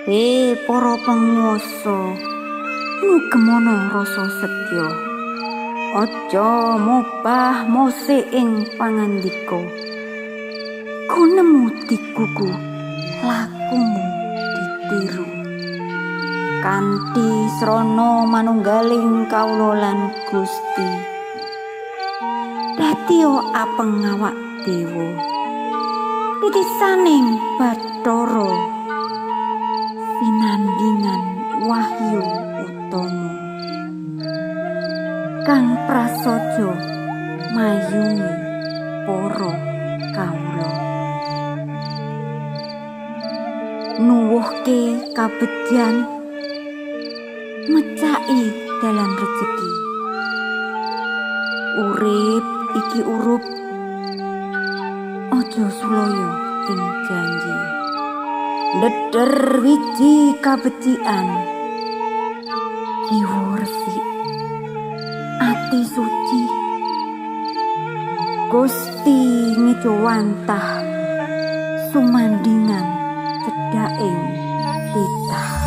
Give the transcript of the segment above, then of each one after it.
Para panguwasa, mugemono rasa setya. Aja mobah mose ing pangandika. Gunemu digugu, lakumu ditiru. Kanthi srana manunggaling kawula lan Gusti. Dadiya apeng awak dewa. Titisaning Bathara sinandingan wahyu utama kang prasaja mayungi para kawula nuwuhke kabedyan mecaki dalan rejeki urip iki urup aja sulaya ing janji ndeder wiji kabecikan jiwa resik ati suci Gusti ngejawantah sumandingan cedhaking titah.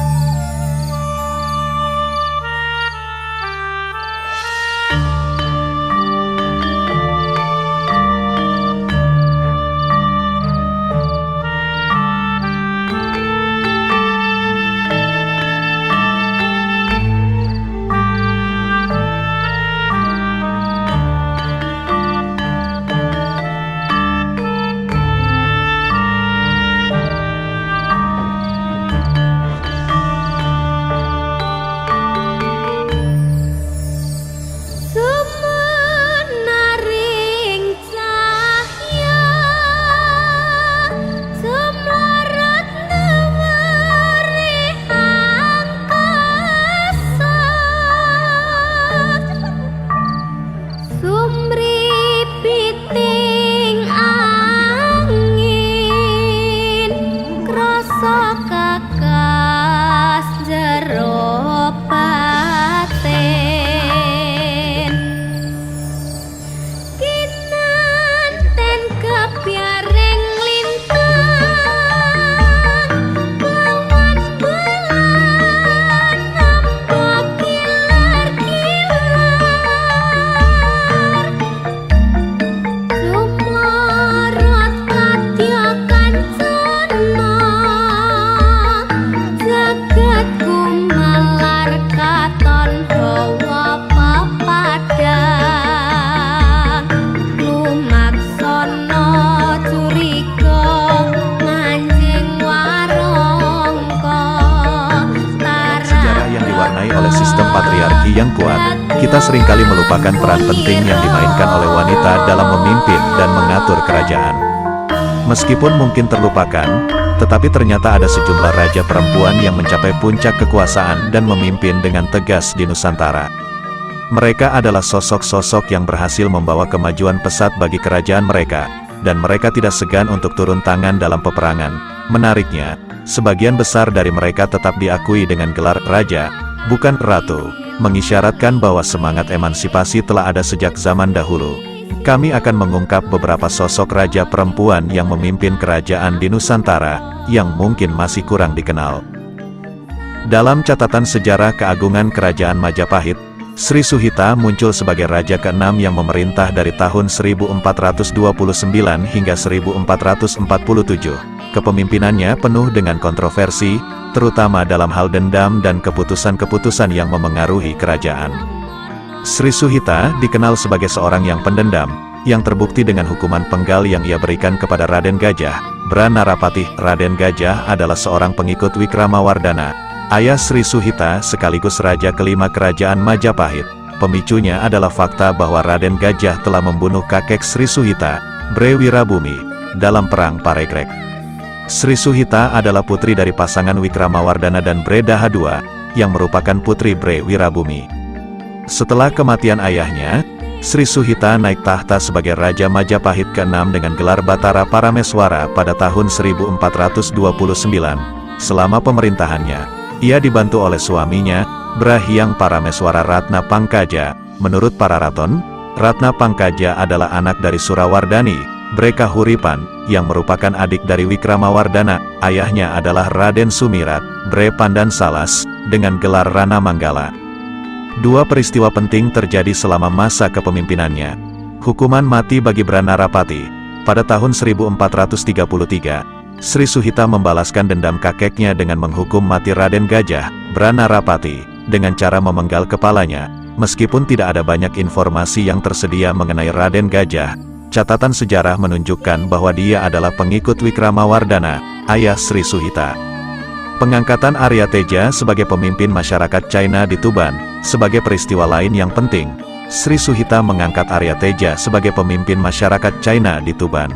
Oleh sistem patriarki yang kuat, kita seringkali melupakan peran penting yang dimainkan oleh wanita dalam memimpin dan mengatur kerajaan. Meskipun mungkin terlupakan, tetapi ternyata ada sejumlah raja perempuan yang mencapai puncak kekuasaan dan memimpin dengan tegas di Nusantara. Mereka adalah sosok-sosok yang berhasil membawa kemajuan pesat bagi kerajaan mereka, dan mereka tidak segan untuk turun tangan dalam peperangan. Menariknya, sebagian besar dari mereka tetap diakui dengan gelar raja, bukan ratu, mengisyaratkan bahwa semangat emansipasi telah ada sejak zaman dahulu. Kami akan mengungkap beberapa sosok raja perempuan yang memimpin kerajaan di Nusantara, yang mungkin masih kurang dikenal. Dalam catatan sejarah keagungan Kerajaan Majapahit, Sri Suhita muncul sebagai raja ke-6 yang memerintah dari tahun 1429 hingga 1447. Kepemimpinannya penuh dengan kontroversi, terutama dalam hal dendam dan keputusan-keputusan yang memengaruhi kerajaan. Sri Suhita dikenal sebagai seorang yang pendendam, yang terbukti dengan hukuman penggal yang ia berikan kepada Raden Gajah. Branarapatih. Raden Gajah adalah seorang pengikut Wikramawardhana, ayah Sri Suhita sekaligus raja kelima kerajaan Majapahit. Pemicunya adalah fakta bahwa Raden Gajah telah membunuh kakek Sri Suhita, Bre Wirabumi, dalam perang Parekrek. Sri Suhita adalah putri dari pasangan Wikramawardhana dan Bre Daha II, yang merupakan putri Bre Wirabumi. Setelah kematian ayahnya, Sri Suhita naik tahta sebagai Raja Majapahit ke-6 dengan gelar Batara Parameswara pada tahun 1429. Selama pemerintahannya, ia dibantu oleh suaminya, Brahyang Parameswara Ratna Pangkaja. Menurut para raton, Ratna Pangkaja adalah anak dari Surawardhani, Bre Kahuripan, yang merupakan adik dari Wikramawardhana. Ayahnya adalah Raden Sumirat, Bre Pandan Salas, dengan gelar Rana Manggala. Dua peristiwa penting terjadi selama masa kepemimpinannya. Hukuman mati bagi Branarapati. Pada tahun 1433, Sri Suhita membalaskan dendam kakeknya dengan menghukum mati Raden Gajah, Branarapati, dengan cara memenggal kepalanya. Meskipun tidak ada banyak informasi yang tersedia mengenai Raden Gajah, catatan sejarah menunjukkan bahwa dia adalah pengikut Wikramawardhana, ayah Sri Suhita. Pengangkatan Arya Teja sebagai pemimpin masyarakat China di Tuban, sebagai peristiwa lain yang penting. Sri Suhita mengangkat Arya Teja sebagai pemimpin masyarakat China di Tuban.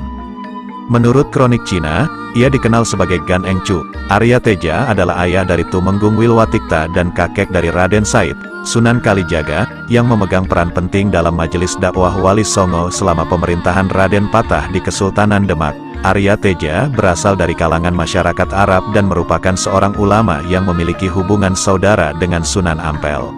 Menurut kronik Cina, ia dikenal sebagai Gan Engcu. Arya Teja adalah ayah dari Tumenggung Wilwatikta dan kakek dari Raden Said, Sunan Kalijaga, yang memegang peran penting dalam majelis dakwah Wali Songo selama pemerintahan Raden Patah di Kesultanan Demak. Arya Teja berasal dari kalangan masyarakat Arab dan merupakan seorang ulama yang memiliki hubungan saudara dengan Sunan Ampel.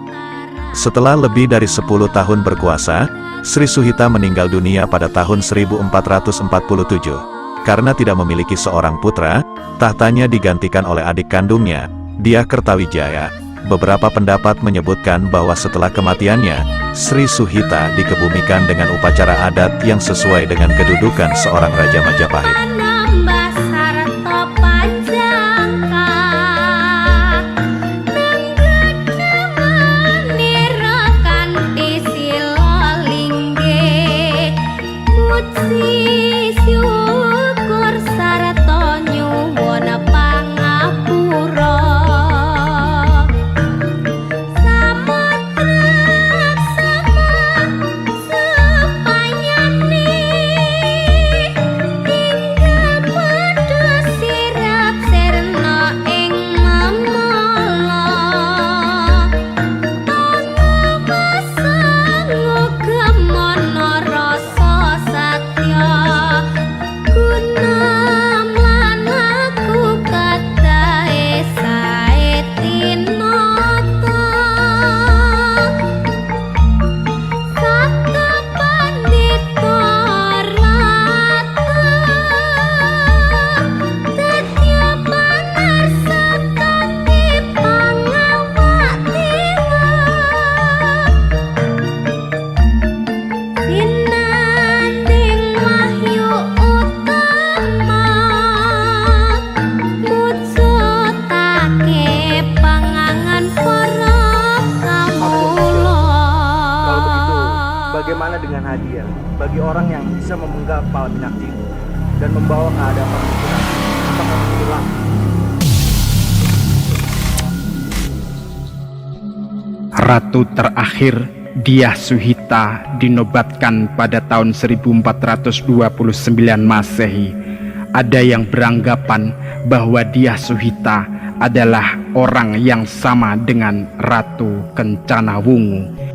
Setelah lebih dari 10 tahun berkuasa, Sri Suhita meninggal dunia pada tahun 1447. Karena tidak memiliki seorang putra, tahtanya digantikan oleh adik kandungnya, Dyah Kertawijaya. Beberapa pendapat menyebutkan bahwa setelah kematiannya, Sri Suhita dikebumikan dengan upacara adat yang sesuai dengan kedudukan seorang Raja Majapahit. Bagaimana dengan hadiah bagi orang yang bisa memenggal kepala Pinaktimu dan membawa ke hadapan untuk menghilang? Ratu terakhir Dyah Suhita dinobatkan pada tahun 1429 Masehi. Ada yang beranggapan bahwa Dyah Suhita adalah orang yang sama dengan Ratu Kencana Wungu.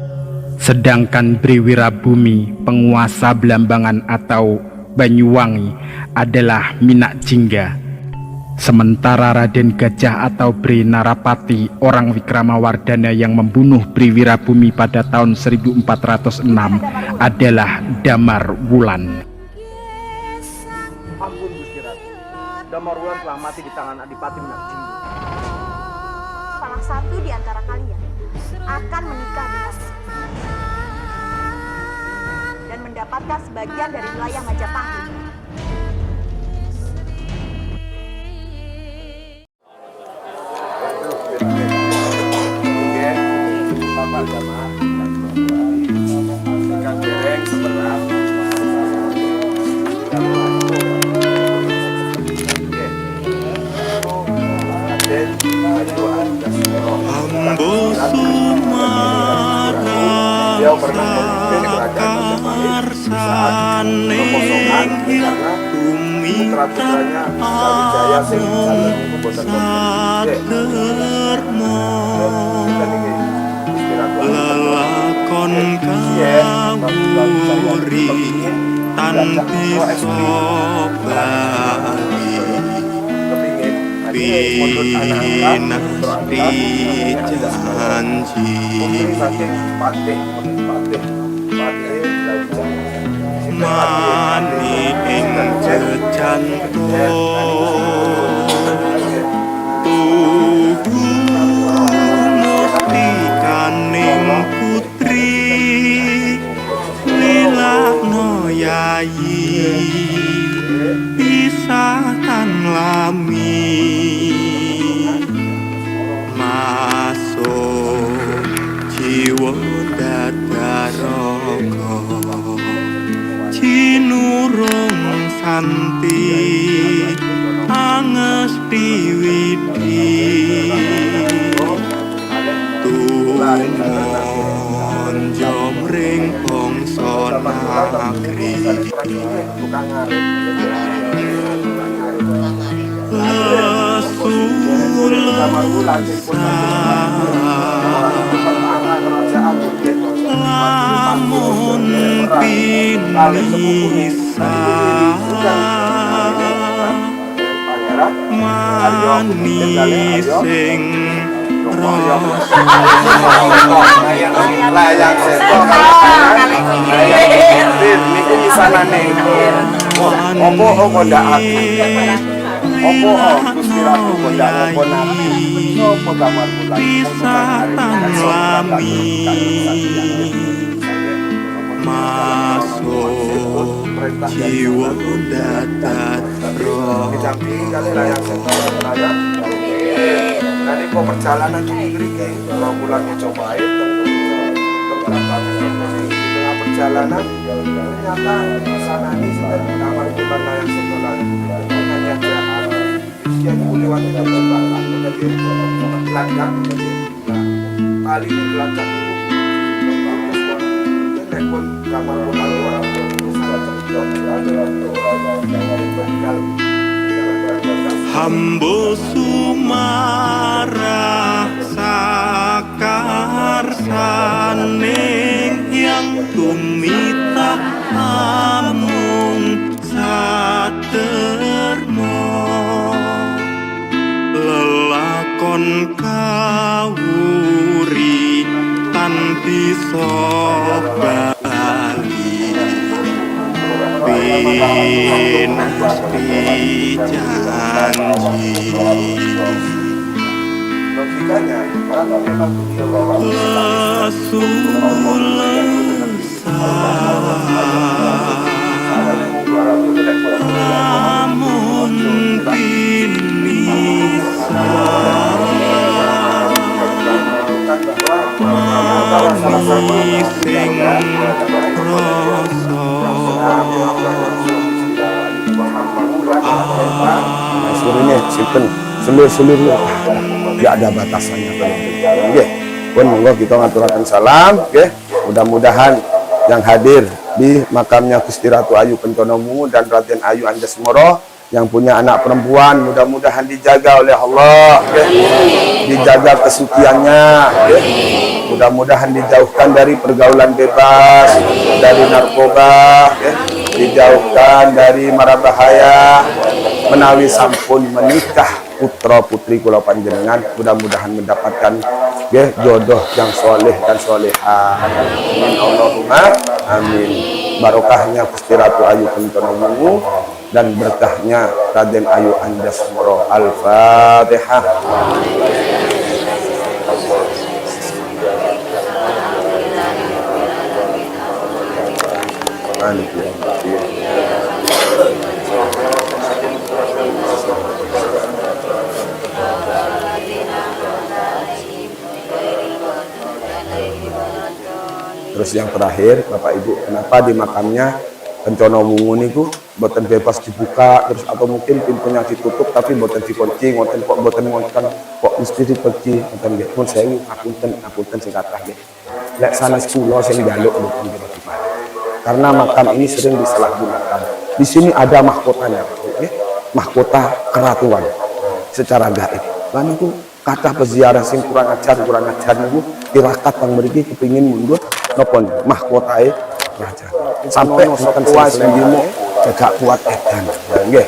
Sedangkan Briwirabumi, penguasa Blambangan atau Banyuwangi, adalah Minak Jingga. Sementara Raden Gajah atau Bri Narapati, orang Wikramawardhana yang membunuh Briwirabumi pada tahun 1406, adalah Damar Wulan. Ampun Gusti Ratu, Damar Wulan telah mati di tangan Adipati Minak Jingga. Salah satu di antara kalian akan menikah dengan dan mendapatkan sebagian dari wilayah Majapahit. Ambo Sumara Sakarsane Tuminta Amon Satermo Lalakon kawuri tanpi sobali Pinasti janji Mani ing janto tuhu mustikaning putri lilakno yayi pisatan lami masuk jiwa dadaraka cinurung santi anges piwidi tumon jomring bangsa nagri lamun pinisa manis sing masuk jiwa datar nanti kok perjalanan ini kalau bulannya cobain di tengah perjalanan ternyata sana ini sudah kamar bulan yang sekolah hanya jahat dia lewat dari belakang jadi belakang kali ini belakang itu telepon kamar bulan orang Hambo sumarah sakar saning yang tumita amung satermo lelakon kawuri tan bisa pasti janji lamun pinisa manis sing seluruhnya simpen seluruh nggak ada batasannya okay. Pun monggo kita ngaturakan salam okay. Mudah-mudahan yang hadir di makamnya Gusti Ratu Ayu Pentonomungu dan Raden Ayu Anjasmara yang punya anak perempuan mudah-mudahan dijaga oleh Allah okay. Dijaga kesuciannya okay. Mudah-mudahan dijauhkan dari pergaulan bebas, dari narkoba okay. Dijauhkan dari mara bahaya, menawi sampun menikah putra putri kula panjenengan mudah-mudahan mendapatkan jodoh yang soleh dan solehah. Amin Allahumma amin. Barokahnya Gusti Ratu Ayu Pentonomungu dan berkahnya Raden Ayu Anjasmara. Al-Fatihah. Terus yang terakhir, Bapak Ibu, kenapa di makamnya Pentonomungu niku boten bebas dibuka terus atau mungkin pintunya ditutup tapi boten dikunci, ngoten kok boten ngoten kok mesti dikunci ngoten nggih. Pun sewu ngapunten sing kathah nggih. Lek sanes kula sing njaluk mboten tiba-tiba. Karena makam ini sering disalahgunakan. Di sini ada mahkotanya, nggih. Mahkota keratuan secara gaib. Lan niku kathah peziarah sing kurang ajar niku tirakat teng mriki kepingin mundur napa mahkotae raja. Sampai wonten tua sendimo jaga kuat edan. Nggih,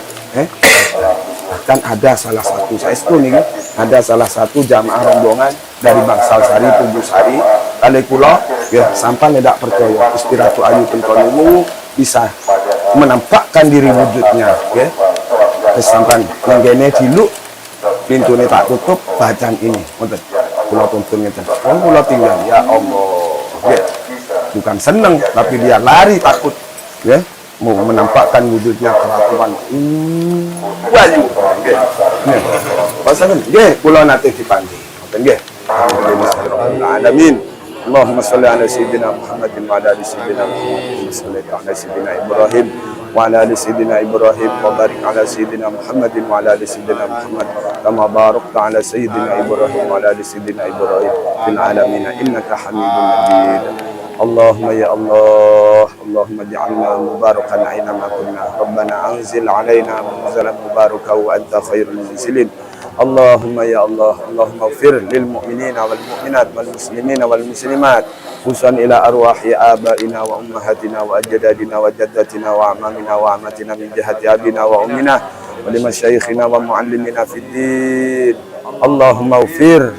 bahkan ada salah satu saestu niki, ada salah satu jamaah rombongan dari Bangsal Sari Tubuh Sari kali kula nggih sampai tidak percaya Gusti Ratu Ayu Pentonomungu bisa menampakkan diri wujudnya, ya. Kesampan yang gini dulu pintu ini tak tutup bacaan ini, ngoten. Kula tuntun ngeten. Wong kula tinggal, ya Allah, ya. Bukan seneng, tapi dia lari takut, ya. Mau menampakkan wujudnya kerakuan. Wahyu, nggih. Nggih. Pasangan, nggih, kula nate dipandi. Ngoten nggih. Alamin. Allahumma sholli ala sayyidina Muhammadin wa ala ali sayyidina Muhammad. Sholli ala sayyidina Ibrahim wa ala ali sayyidina Ibrahim wa barik ala sayyidina Muhammadin wa ala ali sayyidina Muhammad kama barakta ala sayyidina Ibrahim wa ala ali sayyidina Ibrahim fil alamin innaka Hamidum Majid. Allahumma ya Allah, Allahumma ja'alna mubarakan aina ma kunna. Rabbana anzil alaina munzalan mubarakan wa anta khairul munzilin. Allahumma ya Allah, Allahumma ighfir lil mu'minina wal mu'minat wal muslimina wal muslimat khususan ila arwahi abaina wa ummahatina wa ajdadina wa jaddatina wa amamina wa amatina min jihati abina wa ummina wa limasyayikhina wa muallimina fid din. Allahumma ighfir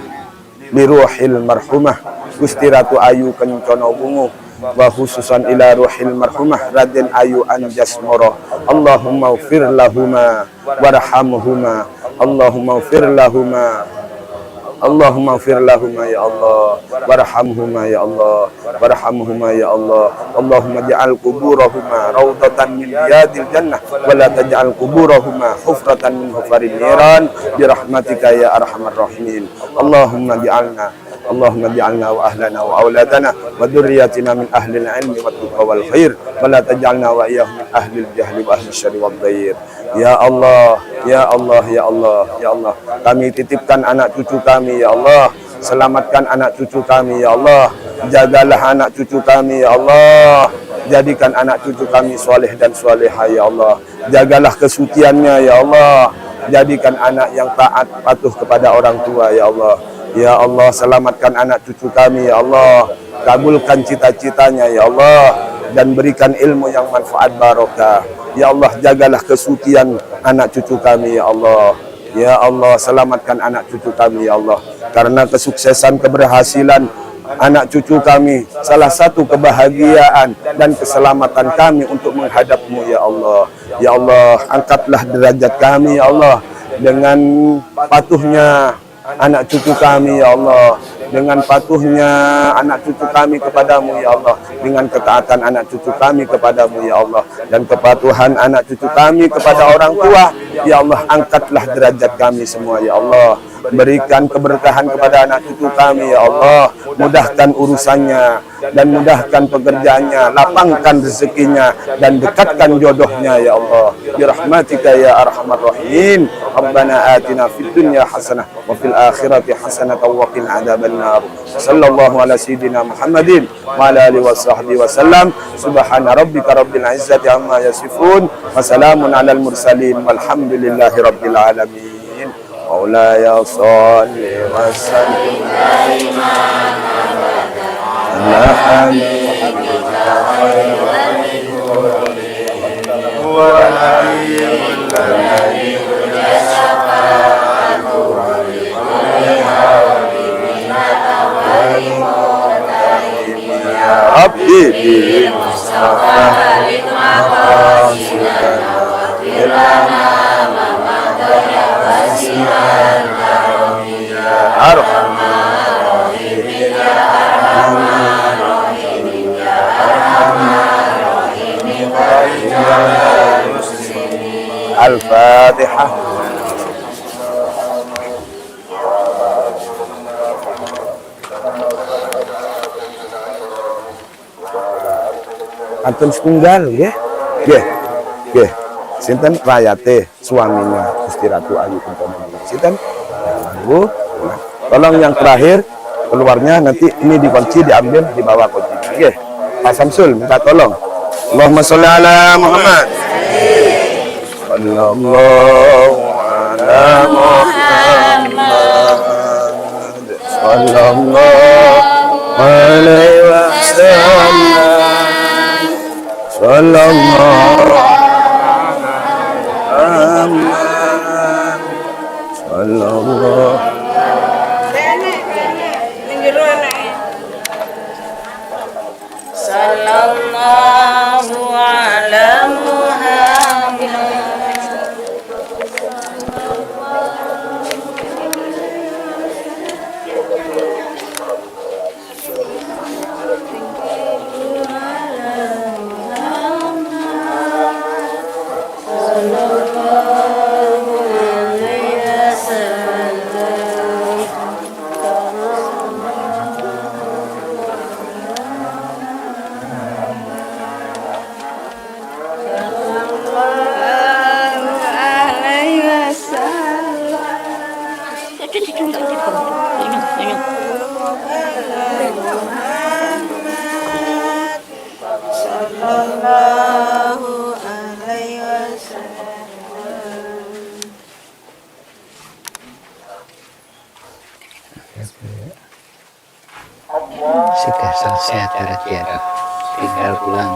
li ruhil marhumah Gusti Ratu Ayu Kencono Bungu wa khususan ila ruhil marhumah Raden Ayu Anjasmoro. Allahumma ighfir lahuma warhamhuma. Allahumma ighfir lahuma. Allahumma ighfir lahuma ya Allah warhamhuma ya Allah warhamhuma ya Allah. Allahumma ja'al kuburahuma raudatan min riyadil jannah wa la taj'al kuburahuma hufratan min hufarin niran bi rahmatika ya arhamar rahimin. Allahumma ja'alna wa ahlana wa auladana wa dhurriyyatina min ahlil ilmi wat tuqa wal khair wa la taj'alna wa iyyahum min ahlil jahli wa ahli syarri wad dhair. Ya Allah, ya Allah, ya Allah, ya Allah. Kami titipkan anak cucu kami, ya Allah. Selamatkan anak cucu kami, ya Allah. Jagalah anak cucu kami, ya Allah. Jadikan anak cucu kami soleh dan soleha, ya Allah. Jagalah kesuciannya, ya Allah. Jadikan anak yang taat, patuh kepada orang tua, ya Allah. Ya Allah, selamatkan anak cucu kami, ya Allah. Kabulkan cita-citanya, ya Allah. Dan berikan ilmu yang manfaat barokah. Ya Allah, jagalah kesucian anak cucu kami, ya Allah. Ya Allah, selamatkan anak cucu kami, ya Allah. Karena kesuksesan, keberhasilan anak cucu kami, salah satu kebahagiaan dan keselamatan kami untuk menghadapmu, ya Allah. Ya Allah, angkatlah derajat kami, ya Allah. Dengan patuhnya anak cucu kami, ya Allah. Dengan patuhnya anak cucu kami kepadamu, ya Allah. Dengan ketaatan anak cucu kami kepadamu, ya Allah. Dan kepatuhan anak cucu kami kepada orang tua, ya Allah. Angkatlah derajat kami semua, ya Allah. Berikan keberkahan kepada anak cucu kami, ya Allah. Mudahkan urusannya dan mudahkan pekerjaannya, lapangkan rezekinya dan dekatkan jodohnya, ya Allah. Birahmatika ya arhamar rahimin. Rabbana atina fid dunya hasanah wa fil akhirati hasanah wa qina adzabannar. Sallallahu ala sayyidina Muhammadin wa ala alihi wa sahbihi wasallam. Subhana rabbika rabbil izzati amma yasifun wa salamun alal mursalin walhamdulillahi rabbil alamin. Maulaya sholli wa sallim ala habibika wa Habibi Mustafa Al-Fatihah. Antum setunggal, ya, ya. Sinten rayate suaminya Gusti Ratu Ayu Kencono. Sinten? Bu. Tolong yang terakhir keluarnya nanti ini dikunci, diambil, dibawa kuncinya. Nggih. Pak Samsul minta tolong. Allahumma sholli ala Muhammad. Sallallahu ala Muhammad. Sallallahu alaihi wasallam. Sallallahu Sallallahu ala Sudah selesai acara ziarah, tinggal pulang.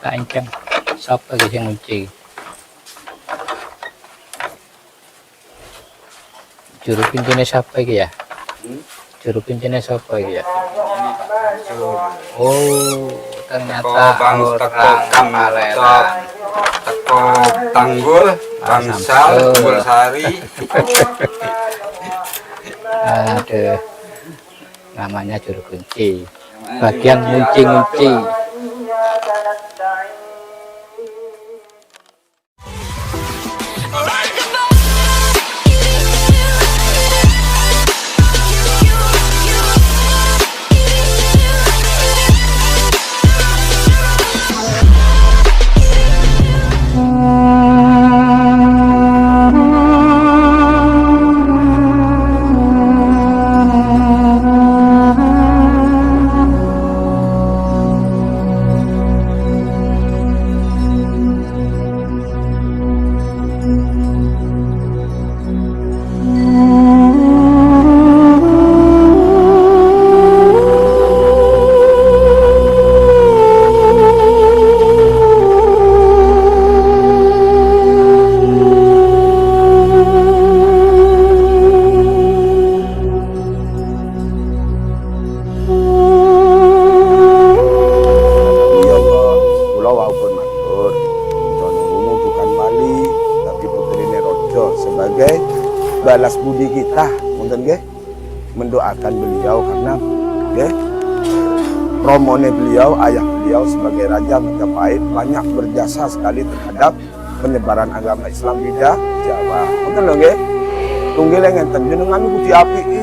Pak Encang, siapa yang ngunci? Juru pintunya siapa ya? Juru pintunya siapa ya? Oh, ternyata orang Pangalengan. Teko Tanggul, Bangsal, Tanggul Sari. Aduh, namanya juru kunci. Bagian ngunci-ngunci. sebagai balas budi kita, mungkin nggih, mendoakan beliau karena nggih romone beliau, ayah beliau sebagai Raja Majapahit banyak berjasa sekali terhadap penyebaran agama Islam di Jawa. Mungkin lho nggih, tunggil yang enten jenengan iku diapiki,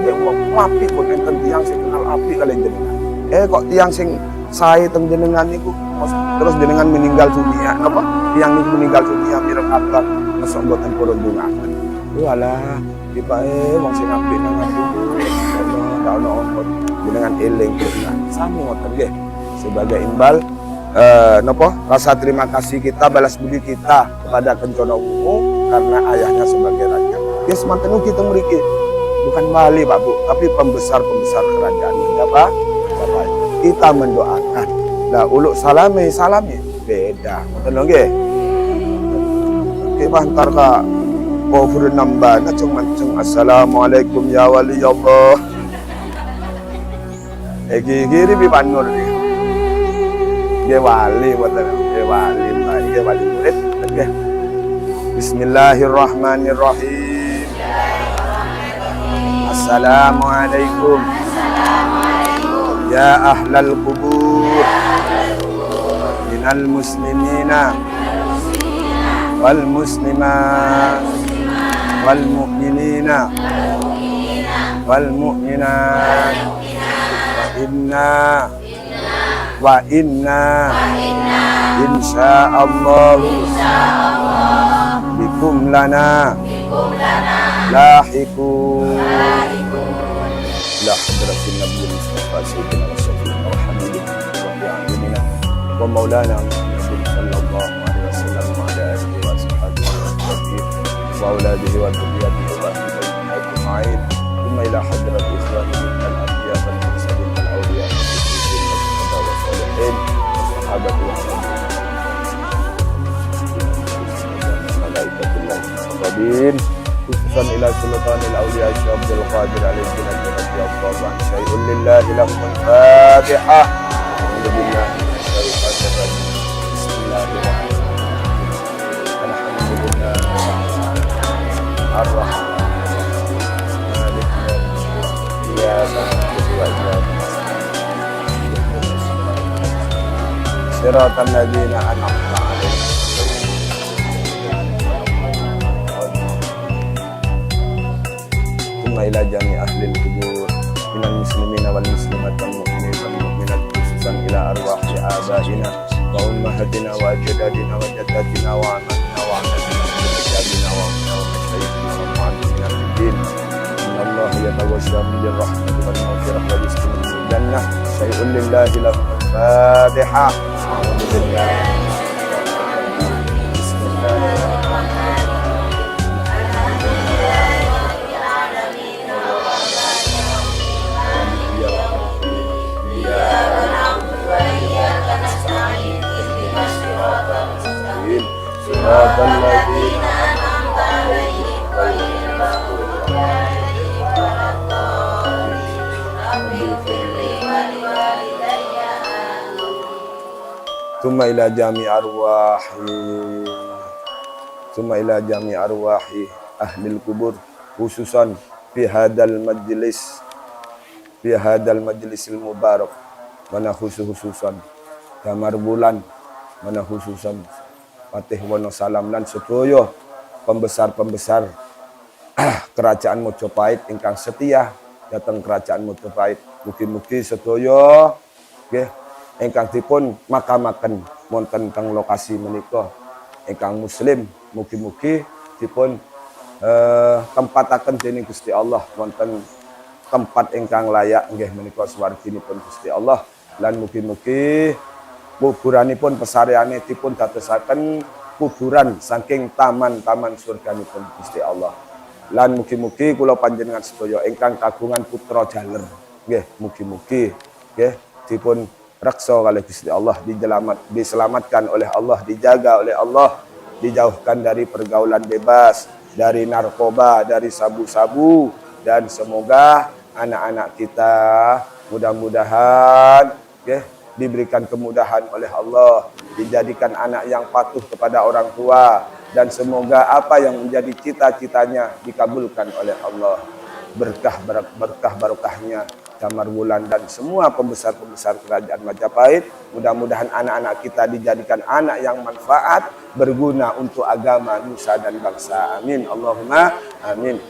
nek wong api kok enten tiyang sing kenal api kali jenengan. Kok tiyang sing sae teng jenengan niku terus jenengan meninggal dunia, napa? Tiyang niku meninggal dunia mireng abad mesok mboten purun dungaken. Walah, tibae wong sing apik nang ati. Allah ono jenengan eling jenengan. Sami ngoten nggih. Sebagai imbal napa? Rasa terima kasih kita, balas budi kita kepada Kencana Wungu karena ayahnya sebagai raja. Ya semanten kita mriki bukan wali Pak Bu, tapi pembesar-pembesar kerajaan apa? Kita mendoakan. Lah uluk salami beda. Ngoten lho nggih. Oke bantar ka kufur nambah ngacung-ngacung assalamualaikum ya wali Allah. Giri bi panur ni. Dia wali watan, dia wali, dia wali murid. Oke. Bismillahirrahmanirrahim. Assalamualaikum. Ya ahlal kubur minal muslimina wal muslimat wal mu'minina wal mu'minat wa inna insyaallah bikum lana lahiqun la hadratin nabiyyi mustafa sayyidina wa syafi'ina wa habibina wa a'yunina wa maulana Muhammad sallallahu alaihi wasallam wa ala alihi wa sahbihi wa auladihi wa dhurriyyatihi wa ajma'in thumma ila hadrat ikhwanihi al-anbiya wal mursalin wal awliya wa salihin wa sahabati wa malaikatillahi muqarrabin khususan ila sultanil awliya Syekh Abdul Qadir alaihi radhiyallahu anhu syai'un lillahi lahumul fatihah. Alhamdulillah bismillahirrahmanirrahim alhamdulillah ar-rahman malik yawmiddin iyyaka na'budu wa iyyaka nasta'in siratal ladzina an'amta 'alaihim ila jami ahlil kubur minal muslimina wal muslimat wal mu'minin wal mu'minat khususan ila arwahi abaina wa ummahatina wa ajdadina wa jaddatina wa amatina wa amatina wa jadina wa masyayikina wa mu'adina fiddin Allah yatawasyam bil rahmati wal maghfirah wa yaskinul jannah syai'un lillahi lahu al-fatihah. Thumma ila jami arwahi ahlil kubur, khususan fi hadal majlisil mubarak, mana khususan kamar bulan, mana khususan Fatih Wono Salam lan sedaya pembesar-pembesar kerajaan Mojopahit ingkang setia datang kerajaan Mojopahit. Mugi-mugi sedaya nggih ingkang dipun makamaken wonten teng lokasi menika ingkang muslim, mugi-mugi dipun tempataken dening Gusti Allah wonten tempat ingkang layak nggih menika swarginipun Gusti Allah, lan mugi-mugi kuburanipun pesariane dipun dadosaken kuburan saking taman-taman surganipun Gusti Allah. Lan mugi-mugi kula panjenengan sedaya ingkang kagungan putra jaler nggih mugi-mugi nggih dipun reksa kalih Gusti Allah, diselamatkan oleh Allah, dijaga oleh Allah, dijauhkan dari pergaulan bebas, dari narkoba, dari sabu-sabu, dan semoga anak-anak kita mudah-mudahan diberikan kemudahan oleh Allah, dijadikan anak yang patuh kepada orang tua, dan semoga apa yang menjadi cita-citanya dikabulkan oleh Allah. Berkah barokahnya Damar Wulan dan semua pembesar-pembesar kerajaan Majapahit. Mudah-mudahan anak-anak kita dijadikan anak yang manfaat, berguna untuk agama, nusa dan bangsa. Amin. Allahumma amin.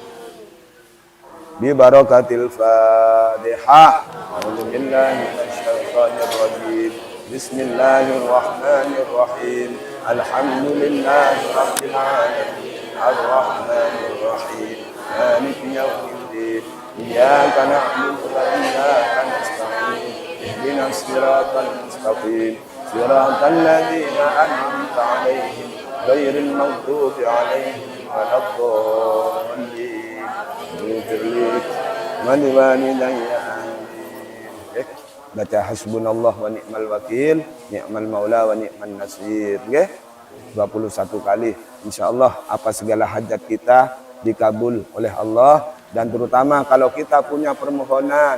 Bi barakatil Fatihah. A'udzubillahi minasyaitonir rajim. Bismillahirrahmanirrahim. Alhamdulillahi rabbil alamin. Arrahmanir rahim. Maliki yaumiddin. Iyyaka na'budu wa iyyaka nasta'in. Ihdinas siratal mustaqim. Siratal ladzina an'amta 'alaihim ghairil maghdubi 'alaihim waladdallin. Baca hasbunallah wa ni'mal wakil, ni'mal maula wa ni'man nasir. 21 kali. Insyaallah apa segala hajat kita dikabul oleh Allah, dan terutama kalau kita punya permohonan,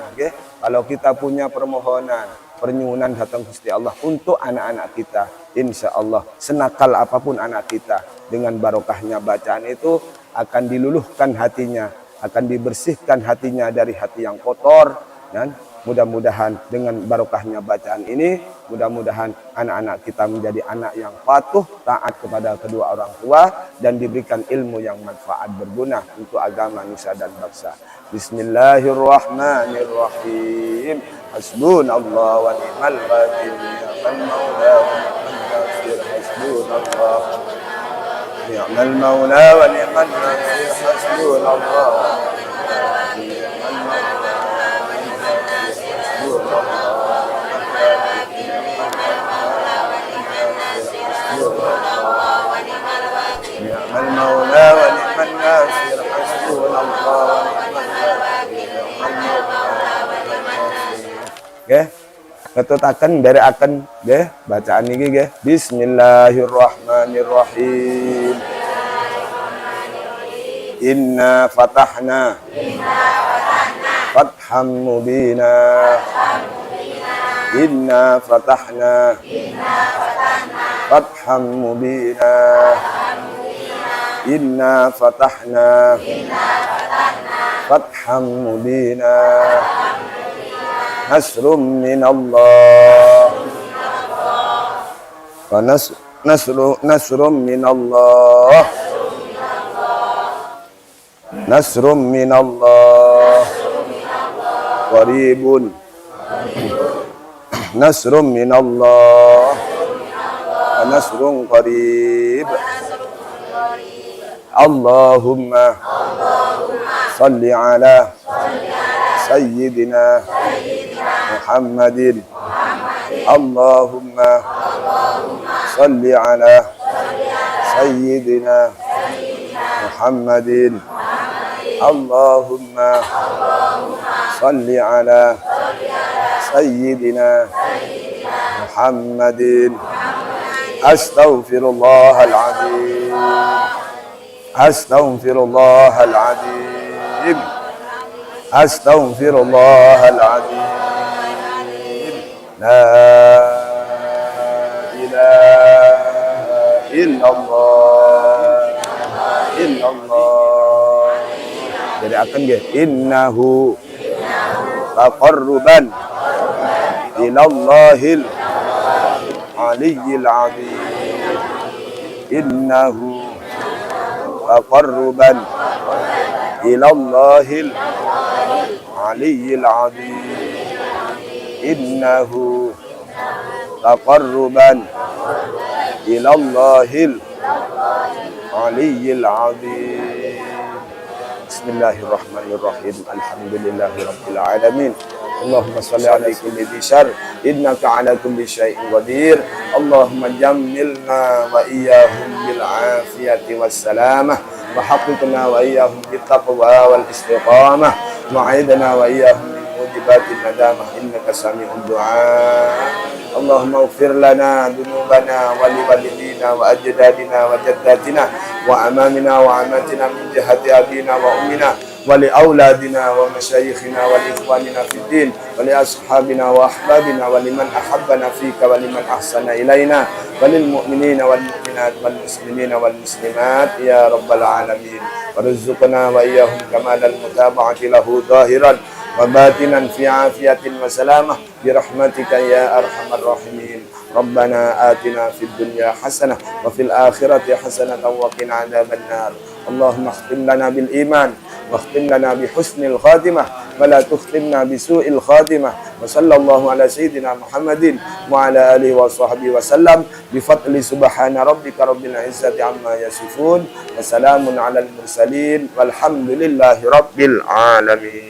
kalau kita punya permohonan, pernyuwunan datang Gusti Allah untuk anak-anak kita, insya Allah senakal apapun anak kita, dengan barokahnya bacaan itu akan diluluhkan hatinya, akan dibersihkan hatinya dari hati yang kotor, dan mudah-mudahan dengan barokahnya bacaan ini, mudah-mudahan anak-anak kita menjadi anak yang patuh, taat kepada kedua orang tua, dan diberikan ilmu yang manfaat berguna untuk agama, nusa dan bangsa. Bismillahirrahmanirrahim. Hasbunallah wa ni'mal wakil, ni'mal maula wa ni'man nasir. Hasbunallah ni'mal maula wa ni'man nasir. Hasbunallah al-maula wa ni'man nasir. Hasbunallah wa ni'man wakil. Ketutaken derekaken nggih bacaan niki nggih. Bismillahirrahmanirrahim. Inna fatahna fatham mubina. Inna fatahna fatham mubina. Inna fatahna fatham mubina. Nasrum minallah wa nasrum minallah. Nasrum minallah qaribun. Nasrum minallah wa nasrun qarib. Allahumma salli ala سيدنا محمد اللهم صل على سيدنا محمد اللهم صل على سيدنا محمد أستغفر الله العظيم أستغفر الله العظيم أستغفر الله العظيم لا إله إلا الله إلا الله. Jadi akan nggih innahu taqarruban ilallahil aliyyil azim innahu taqarruban ilallahil aliyyil azim innahu taqarruban ilallahil aliyyil azim. Bismillahirrahmanirrahim. Alhamdulillahi rabbil alamin. Allahumma shalli ala kulli dhi syarr innaka ala kulli syai'in qadir. Allahumma jammilna wa iyyahum bil afiyati was salamah wa haqqiqna wa iyyahum bit taqwa wal istiqamah wa aidna wa iyyahum min mujibatin nadamah innaka sami'ud du'a. Allahumma ighfir lana dhunubana wa li walidina wa ajdadina wa jaddatina wa amamina wa amatina min jihati abina wa ummina wa li auladina wa masyayikhina wa li ikhwanina fid din wa li ashabina wa ahbabina wa liman ahabbana fika wa liman ahsana ilaina wa lil mu'minina wal mu'minat wal muslimina wal muslimat ya rabbal alamin. Warzuqna wa iyyahum kamalal mutaba'ati lahu zahiran wa batinan fi afiyatin wa salamah bi rahmatika ya arhamar rahimin. Rabbana atina fid dunya hasanah wa fil akhirati hasanah wa qina adzabannar. Allahumma khtim lana bil iman wa khtim lana bi husnil khatimah wa la tukhtimna bi su'il khatimah. Wa sallallahu ala sayyidina Muhammadin wa ala alihi wa sahbihi wa sallam bi fadli subhana rabbika rabbil izzati amma yasifun wa salamun alal mursalin walhamdulillahi rabbil alamin.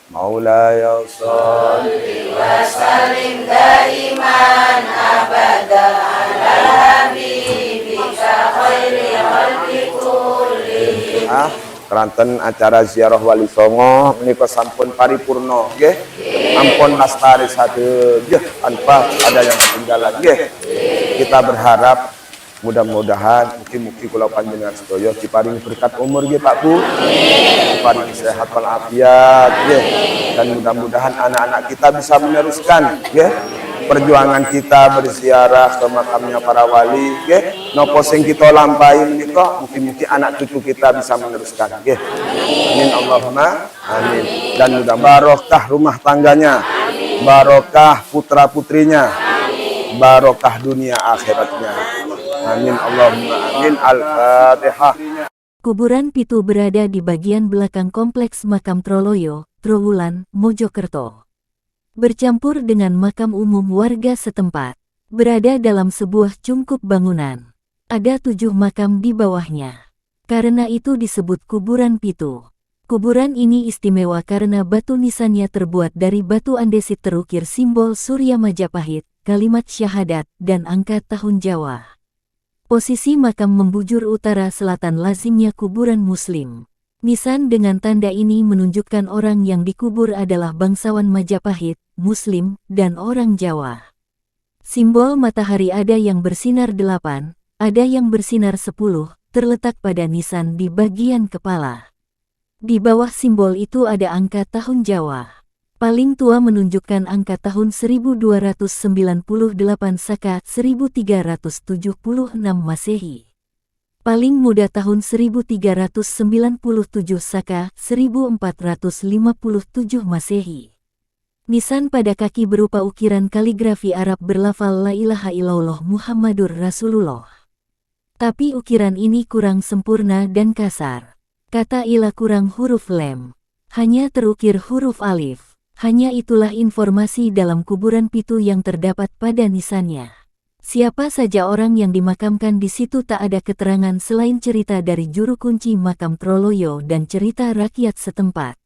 Maulaya shalli wa sallim daiman abada ala habibika khairi khalqi kullihim. Keranten acara ziarah Wali Songo menika sampun paripurna nggih. Ampun lastari sadeu nggih tanpa ada yang ketinggalan nggih. Kita berharap mudah-mudahan mugi-mugi kula panjenengan sedaya diparingi berkat umur nggih Pak Bu. Diparingi sehat walafiat nggih. Dan mudah-mudahan anak-anak kita bisa meneruskan nggih perjuangan kita berziarah ke makamnya para wali nggih. Napa sing kita lampahi menika mugi-mugi anak cucu kita bisa meneruskan nggih. Amin Allahumma amin. Dan mudah barokah rumah tangganya. Barokah putra-putrinya. Barokah dunia akhiratnya. Amin Allahumma amin. Al-Fatihah. Kuburan Pitu berada di bagian belakang kompleks makam Troloyo, Trowulan, Mojokerto. Bercampur dengan makam umum warga setempat. Berada dalam sebuah cungkup bangunan. Ada 7 makam di bawahnya. Karena itu disebut kuburan Pitu. Kuburan ini istimewa karena batu nisannya terbuat dari batu andesit terukir simbol Surya Majapahit, kalimat syahadat, dan angka tahun Jawa. Posisi makam membujur utara selatan lazimnya kuburan Muslim. Nisan dengan tanda ini menunjukkan orang yang dikubur adalah bangsawan Majapahit, Muslim, dan orang Jawa. Simbol matahari ada yang bersinar 8, ada yang bersinar 10, terletak pada nisan di bagian kepala. Di bawah simbol itu ada angka tahun Jawa. Paling tua menunjukkan angka tahun 1298 Saka 1376 Masehi. Paling muda tahun 1397 Saka 1457 Masehi. Nisan pada kaki berupa ukiran kaligrafi Arab berlafal La ilaha illallah Muhammadur Rasulullah. Tapi ukiran ini kurang sempurna dan kasar. Kata ilah kurang huruf lem. Hanya terukir huruf alif. Hanya itulah informasi dalam kuburan Pitu yang terdapat pada nisannya. Siapa saja orang yang dimakamkan di situ tak ada keterangan selain cerita dari juru kunci makam Troloyo dan cerita rakyat setempat.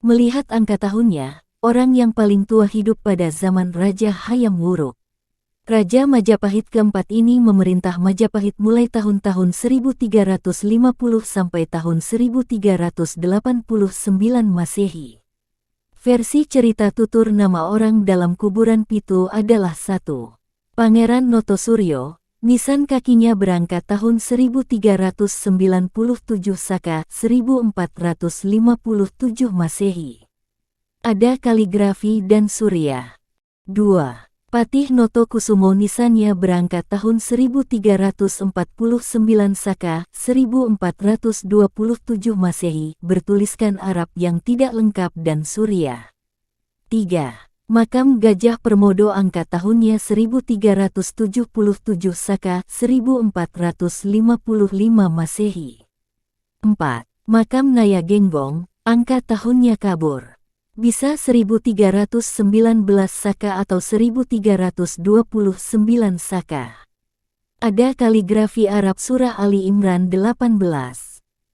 Melihat angka tahunnya, orang yang paling tua hidup pada zaman Raja Hayam Wuruk. Raja Majapahit keempat ini memerintah Majapahit mulai tahun-tahun 1350 sampai tahun 1389 Masehi. Versi cerita tutur nama orang dalam kuburan Pitu adalah 1. Pangeran Notosuryo, nisan kakinya berangkat tahun 1397 Saka 1457 Masehi. Ada kaligrafi dan surya. 2. Patih Notokusumo nisannya berangkat tahun 1349 Saka 1427 Masehi, bertuliskan Arab yang tidak lengkap dan surya. 3. Makam Gajah Permodo angka tahunnya 1377 Saka 1455 Masehi. 4. Makam Naya Genggong, angka tahunnya kabur. Bisa 1319 Saka atau 1329 Saka. Ada kaligrafi Arab Surah Ali Imran 18.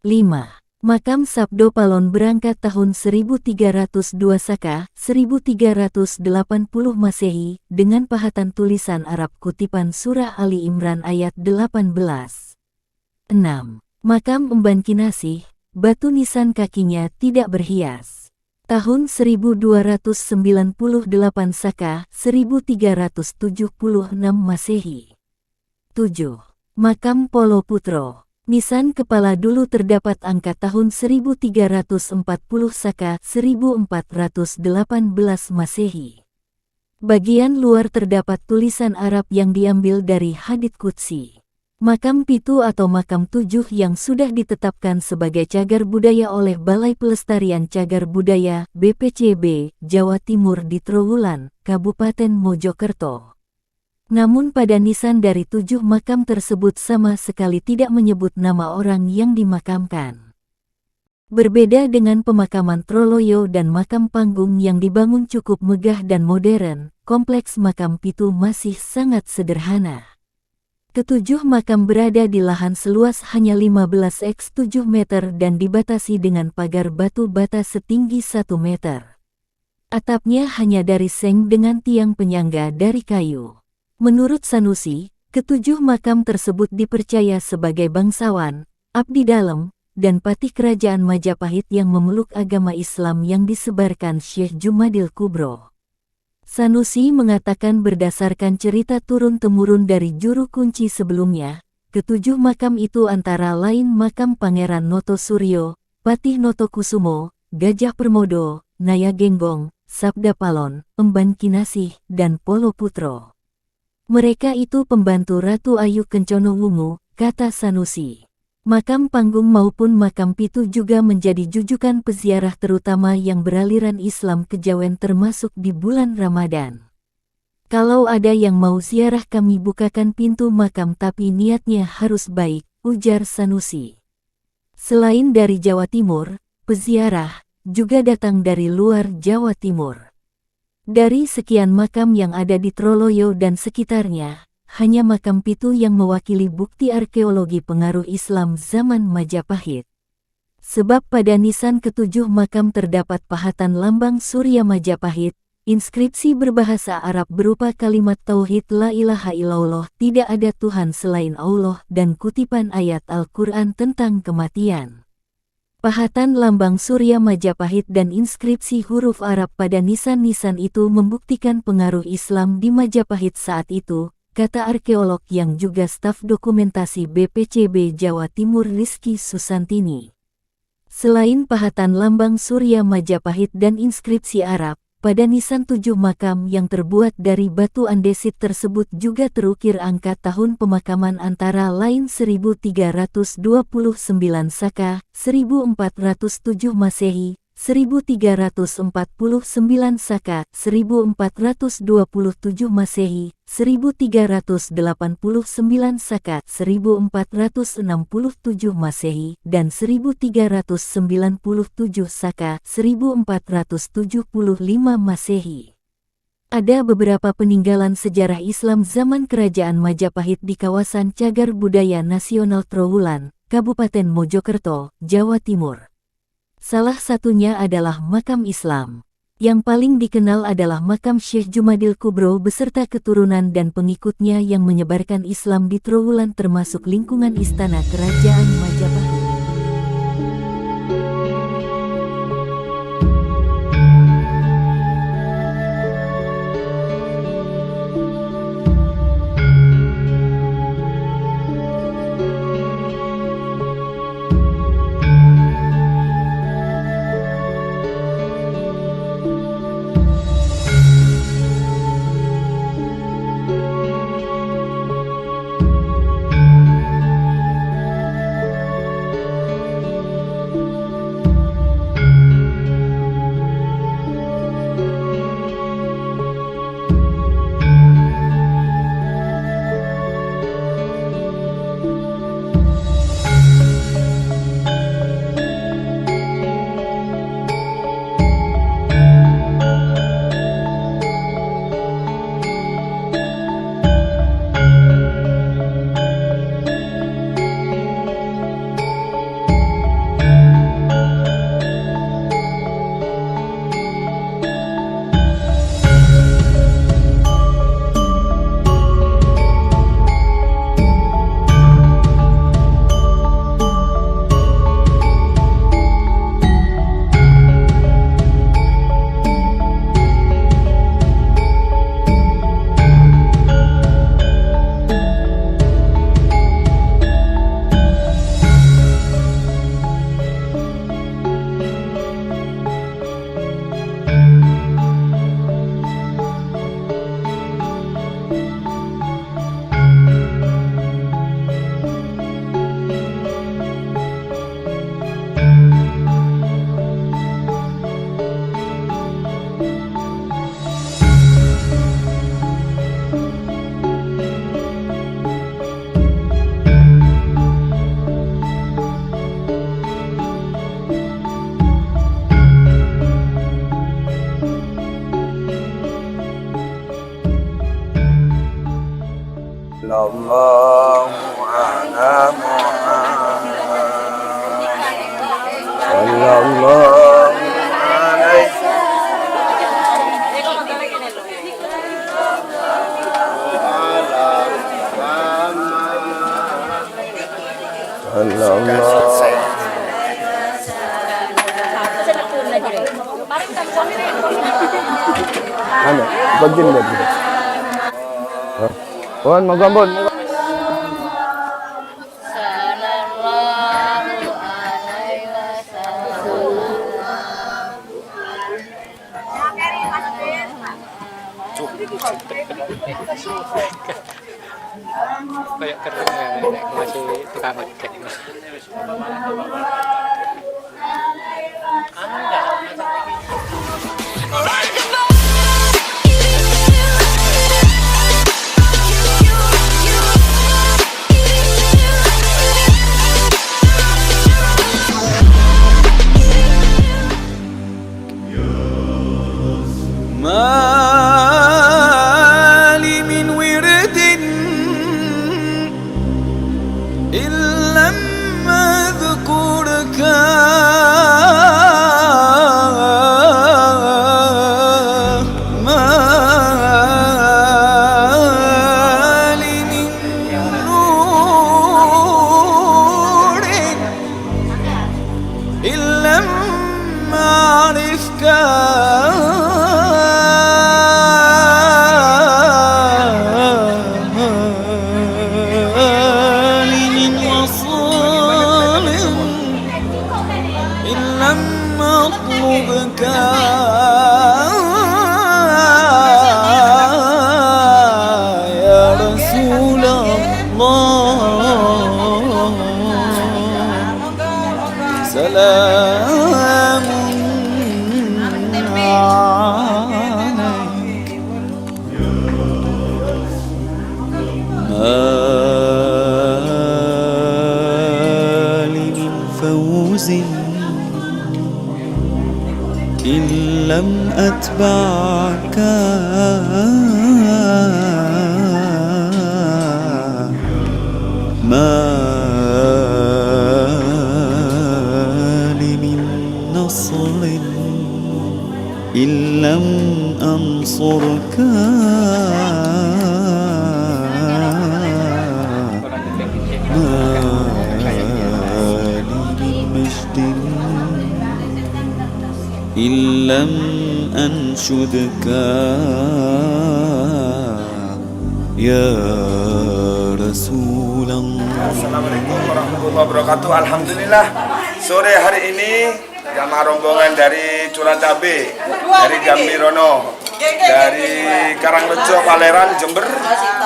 5. Makam Sabdo Palon berangkat tahun 1302 Saka, 1380 Masehi, dengan pahatan tulisan Arab kutipan Surah Ali Imran ayat 18. 6. Makam Emban Kinasih, batu nisan kakinya tidak berhias. Tahun 1298 Saka, 1376 Masehi. 7. Makam Polo Putro, nisan kepala dulu terdapat angka tahun 1340 Saka, 1418 Masehi. Bagian luar terdapat tulisan Arab yang diambil dari hadits qudsi. Makam Pitu atau makam 7 yang sudah ditetapkan sebagai cagar budaya oleh Balai Pelestarian Cagar Budaya BPCB Jawa Timur di Trowulan, Kabupaten Mojokerto. Namun pada nisan dari 7 makam tersebut sama sekali tidak menyebut nama orang yang dimakamkan. Berbeda dengan pemakaman Troloyo dan makam panggung yang dibangun cukup megah dan modern, kompleks makam Pitu masih sangat sederhana. Ketujuh makam berada di lahan seluas hanya 15x7 meter dan dibatasi dengan pagar batu bata setinggi 1 meter. Atapnya hanya dari seng dengan tiang penyangga dari kayu. Menurut Sanusi, ketujuh makam tersebut dipercaya sebagai bangsawan, abdi dalam, dan patih kerajaan Majapahit yang memeluk agama Islam yang disebarkan Syekh Jumadil Kubro. Sanusi mengatakan berdasarkan cerita turun-temurun dari juru kunci sebelumnya, ketujuh makam itu antara lain makam Pangeran Notosuryo, Patih Notokusumo, Gajah Permodo, Naya Genggong, Sabda Palon, Emban Kinasih, dan Polo Putro. Mereka itu pembantu Ratu Ayu Kencono Wungu, kata Sanusi. Makam panggung maupun makam Pitu juga menjadi jujukan peziarah terutama yang beraliran Islam kejawen termasuk di bulan Ramadan. Kalau ada yang mau ziarah kami bukakan pintu makam tapi niatnya harus baik, ujar Sanusi. Selain dari Jawa Timur, peziarah juga datang dari luar Jawa Timur. Dari sekian makam yang ada di Troloyo dan sekitarnya, hanya makam Pitu yang mewakili bukti arkeologi pengaruh Islam zaman Majapahit. Sebab pada nisan ketujuh makam terdapat pahatan lambang Surya Majapahit, inskripsi berbahasa Arab berupa kalimat Tauhid La ilaha illallah tidak ada Tuhan selain Allah dan kutipan ayat Al-Quran tentang kematian. Pahatan lambang Surya Majapahit dan inskripsi huruf Arab pada nisan-nisan itu membuktikan pengaruh Islam di Majapahit saat itu, kata arkeolog yang juga staf dokumentasi BPCB Jawa Timur Rizky Susantini. Selain pahatan lambang Surya Majapahit dan inskripsi Arab, pada nisan 7 makam yang terbuat dari batu andesit tersebut juga terukir angka tahun pemakaman antara lain 1329 Saka, 1407 Masehi, 1349 Saka, 1427 Masehi, 1389 Saka, 1467 Masehi, dan 1397 Saka, 1475 Masehi. Ada beberapa peninggalan sejarah Islam zaman Kerajaan Majapahit di kawasan Cagar Budaya Nasional Trowulan, Kabupaten Mojokerto, Jawa Timur. Salah satunya adalah makam Islam. Yang paling dikenal adalah makam Syekh Jumadil Kubro beserta keturunan dan pengikutnya yang menyebarkan Islam di Trowulan termasuk lingkungan istana kerajaan Majapahit. Sallallahu ala Muhammad. Sallallahu alaihi Ano? Bagin ba? Puan, magambon. Kayak keren ya, masih tukang ojek. مالي من ورد إن لم أذكرك مالي من نور إن لم أعرفك أطلبك يا رسول الله سلام عليك ما لي من فوز إن لم أتبعك ما لي من إن لم أنصرك ما لي من مجد إن لم أنشدك يا رسول الله. Assalamualaikum warahmatullahi wabarakatuh. Alhamdulillah, sore hari ini jamaah rombongan dari Curacabe, dari Gamirono, dari Karangrejo, Paleran, Jember,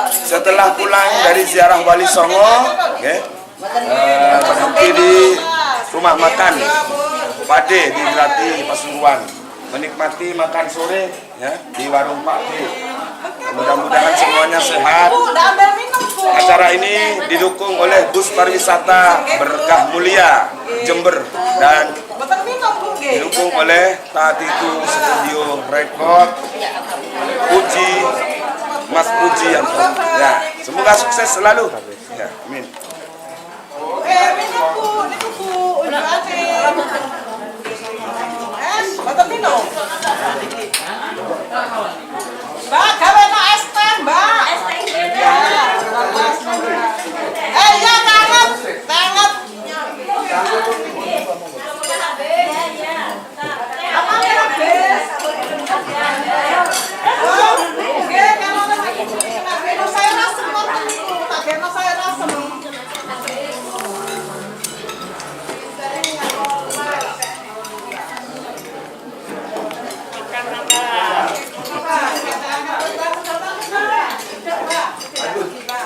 setelah pulang dari ziarah Wali Songo, berhenti di rumah makan Pade di Grati Pasuruan, menikmati makan sore di warung Pak D. Mudah-mudahan semuanya sehat. Acara ini didukung oleh bus pariwisata Berkah Mulia Jember dan didukung oleh Tatitu Studio Record Puji Mas Puji Yanto. Ya, semoga sukses selalu. Ya, amin. Mbak, gawe no es teh, Mbak. Es teh ya. Ya tangan, tangan. Apa ya, Bes? Oke, kalau saya rasem tak saya rasem.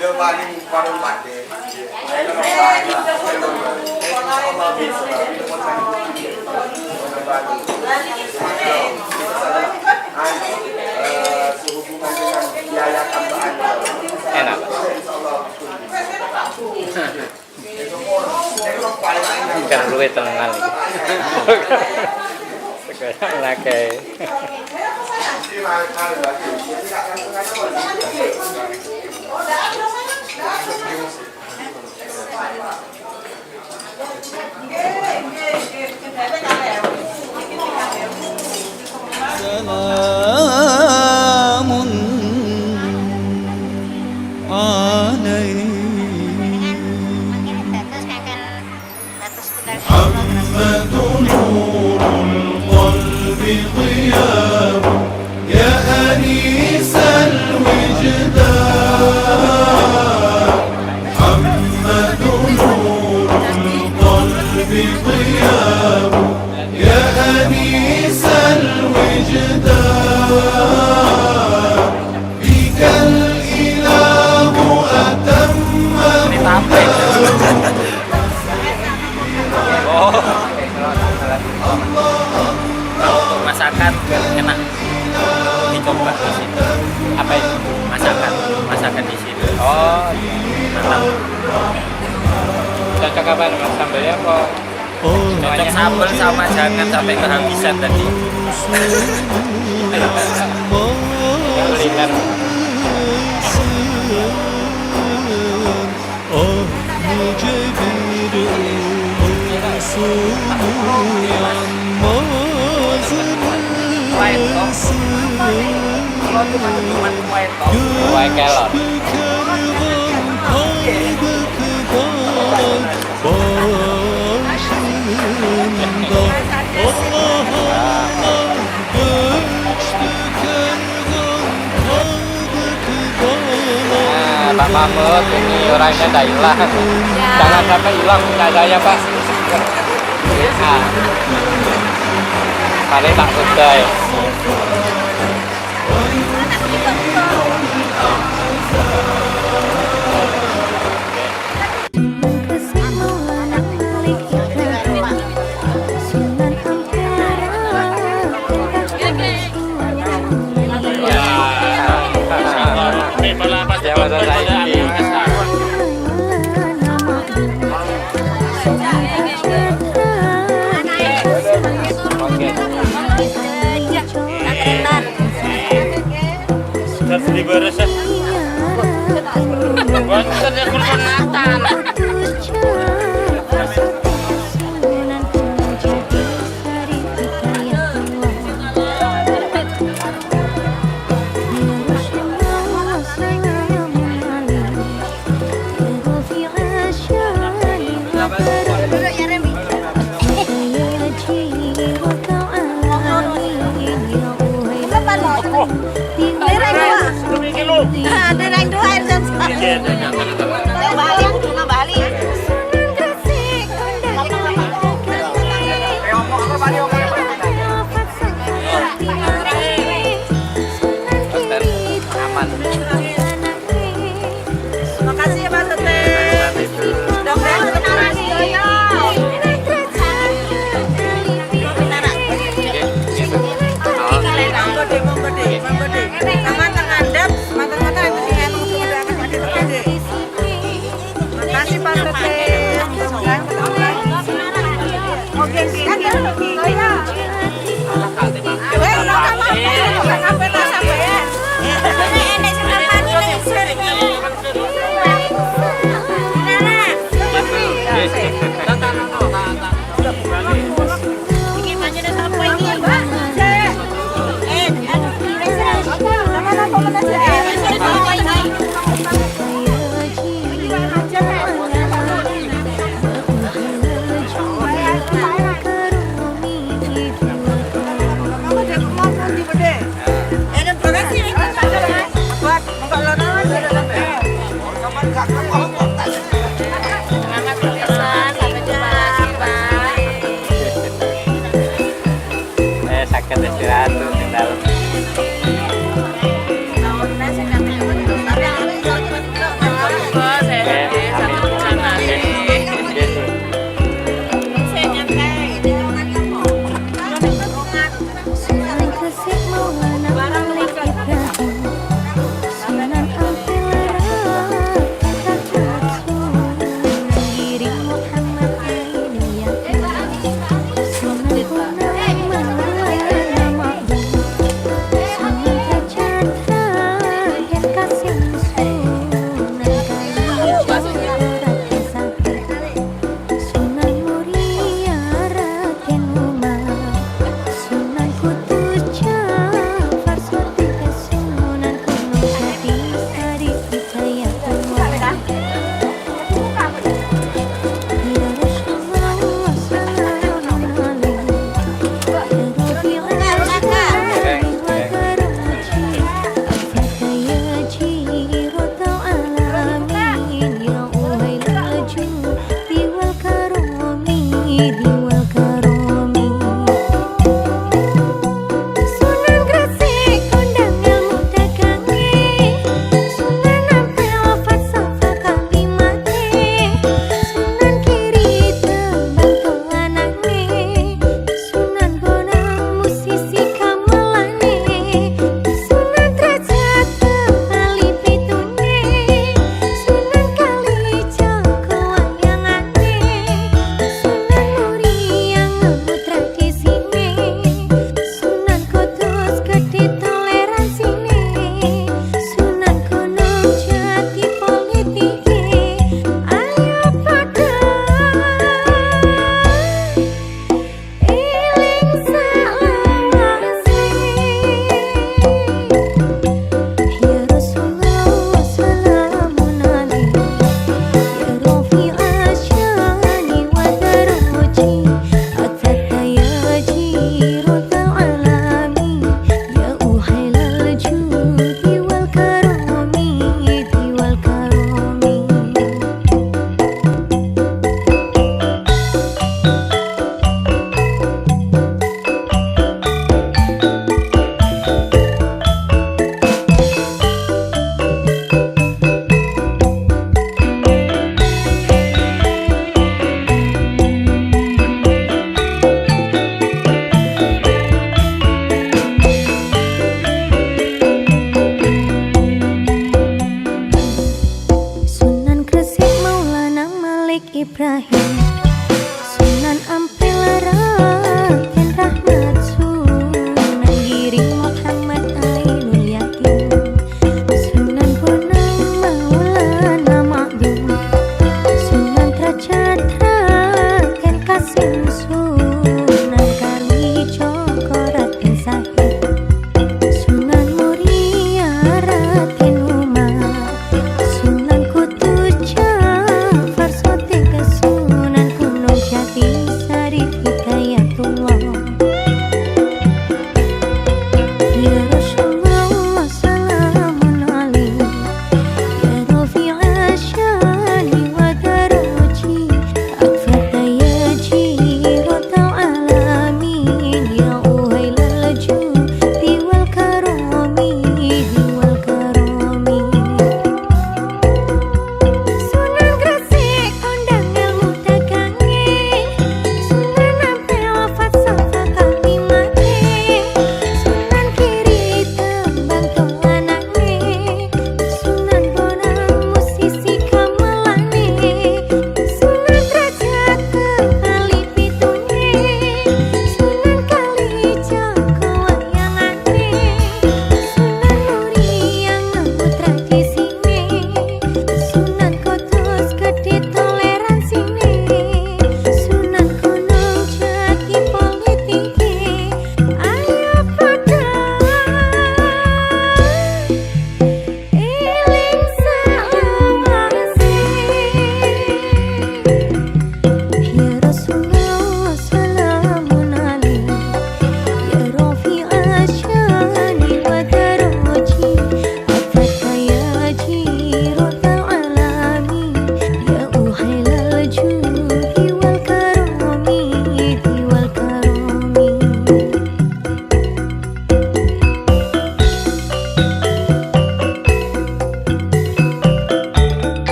Dia paling warung Pak D. Sehubungan dengan biaya tambahan Enak. Kan luwe tenangan iki. Sekarang lagi. سلام عليك محمد نور القلب ضياء يا أنيس الوجدان محمد نور القلب ضياء يا أنيس الوجدان بك الإله أتم Untuk masakan enak dicoba di situ. Apa itu? Masakan di situ. Oh, mantap. Cocok apa mas sambalnya kok? Cocok sambal sama jangan sampai kehabisan tadi. Kuliner. Kue kelor. Pak Mahmud, ini orangnya dah hilang. Jangan sampai hilang saya Pak. Paling tak sudah. Makasih ya Pak Tete. Mudah-mudahan generasi Makasih Pak Tete. Mudah-mudahan ketemu lagi. Oke, sampai